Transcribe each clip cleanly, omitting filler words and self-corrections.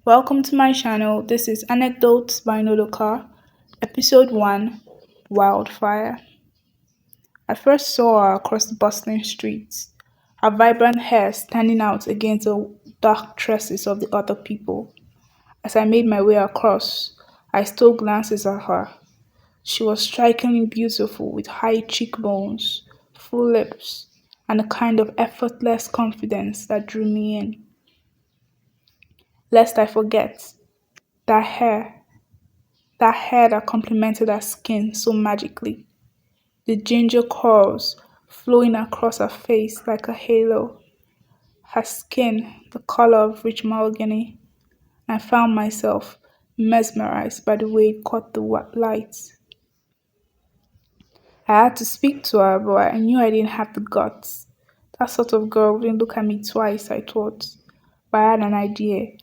Welcome to my channel. This is Anecdotes by Nodoka, Episode 1 Wildfire. I first saw her across the bustling streets, her vibrant hair standing out against the dark tresses of the other people. As I made my way across, I stole glances at her. She was strikingly beautiful with high cheekbones, full lips, and a kind of effortless confidence that drew me in. Lest I forget, that hair that hair that complemented her skin so magically, the ginger curls flowing across her face like a halo, her skin the color of rich mahogany. I found myself mesmerized by the way it caught the light. I had to speak to her, but I knew I didn't have the guts. That sort of girl wouldn't look at me twice, I thought. But I had an idea.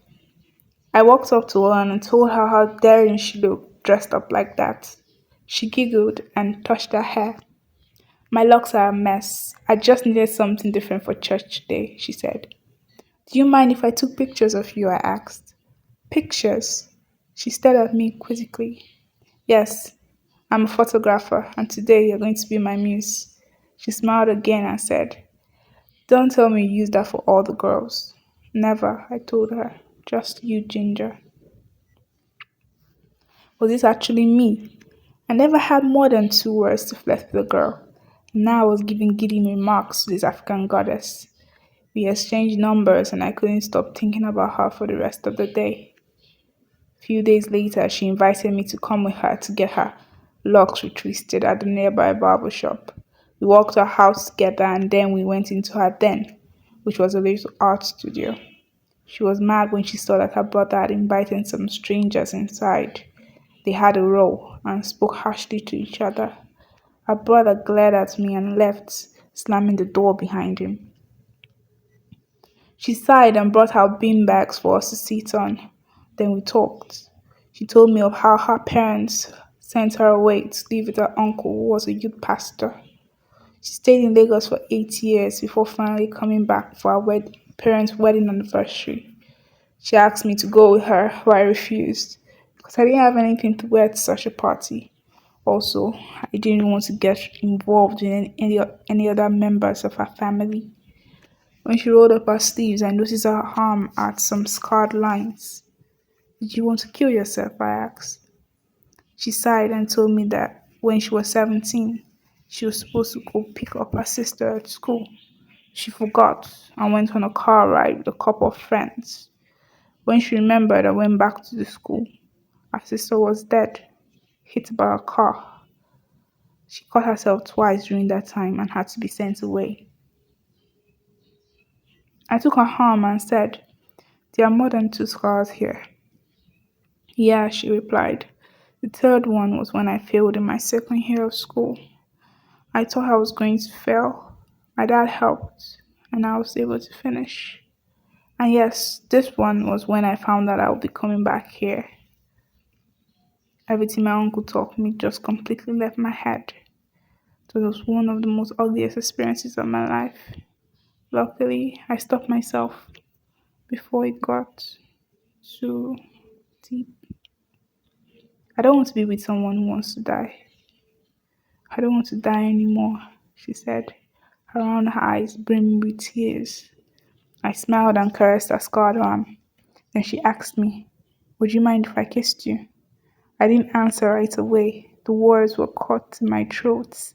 I walked up to her and told her how daring she looked dressed up like that. She giggled and touched her hair. My locks are a mess. I just needed something different for church today, she said. Do you mind if I took pictures of you? I asked. Pictures? She stared at me quizzically. Yes, I'm a photographer, and today you're going to be my muse. She smiled again and said, Don't tell me you use that for all the girls. Never, I told her. Just you, Ginger. Was this actually me? I never had more than 2 words to flirt with a girl. Now I was giving giddy remarks to this African goddess. We exchanged numbers and I couldn't stop thinking about her for the rest of the day. A few days later, she invited me to come with her to get her locks retwisted at the nearby barber shop. We walked our house together and then we went into her den, which was a little art studio. She was mad when she saw that her brother had invited some strangers inside. They had a row and spoke harshly to each other. Her brother glared at me and left, slamming the door behind him. She sighed and brought out beanbags for us to sit on. Then we talked. She told me of how her parents sent her away to live with her uncle who was a youth pastor. She stayed in Lagos for 8 years before finally coming back for our parents' wedding anniversary. She asked me to go with her, but I refused because I didn't have anything to wear to such a party. Also, I didn't want to get involved in any other members of her family. When she rolled up her sleeves, I noticed her arm had some scarred lines. Did you want to kill yourself? I asked. She sighed and told me that when she was 17, she was supposed to go pick up her sister at school. She forgot and went on a car ride with a couple of friends. When she remembered and went back to the school, her sister was dead, hit by a car. She cut herself twice during that time and had to be sent away. I took her arm and said, There are more than two scars here. Yeah, she replied. The third one was when I failed in my second year of school. I thought I was going to fail. My dad helped, and I was able to finish. And yes, this one was when I found that I would be coming back here. Everything my uncle taught me just completely left my head. It was one of the most ugliest experiences of my life. Luckily, I stopped myself before it got too deep. I don't want to be with someone who wants to die. I don't want to die anymore, she said, her round eyes brimming with tears. I smiled and caressed her scarred arm. Then she asked me, Would you mind if I kissed you? I didn't answer right away. The words were caught in my throat.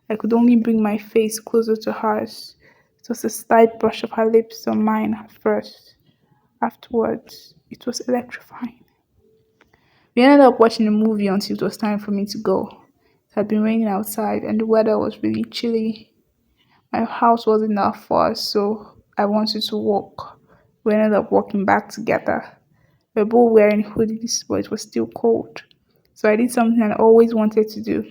I could only bring my face closer to hers. It was a slight brush of her lips on mine at first. Afterwards, it was electrifying. We ended up watching a movie until it was time for me to go. It had been raining outside and the weather was really chilly. My house wasn't that far, so I wanted to walk. We ended up walking back together. We were both wearing hoodies, but it was still cold. So I did something I always wanted to do.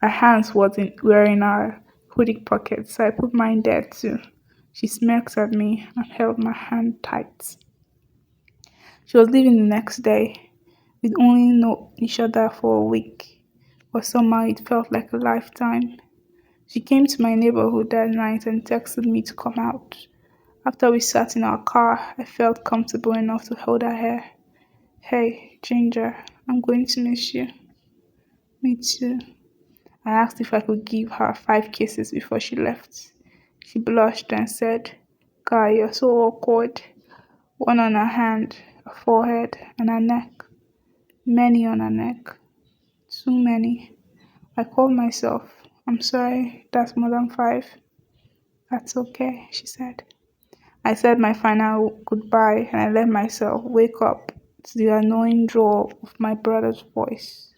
Our hands were in our hoodie pockets, so I put mine there too. She smirked at me and held my hand tight. She was leaving the next day. We'd only known each other for a week, but somehow it felt like a lifetime. She came to my neighborhood that night and texted me to come out. After we sat in our car, I felt comfortable enough to hold her hair. Hey, Ginger, I'm going to miss you. Me too. I asked if I could give her 5 kisses before she left. She blushed and said, "Guy, you're so awkward." One on her hand, her forehead, and her neck. Many on her neck. Too many. I called myself. "I'm sorry, that's more than 5." "That's okay," she said. I said my final goodbye and I let myself wake up to the annoying drawl of my brother's voice.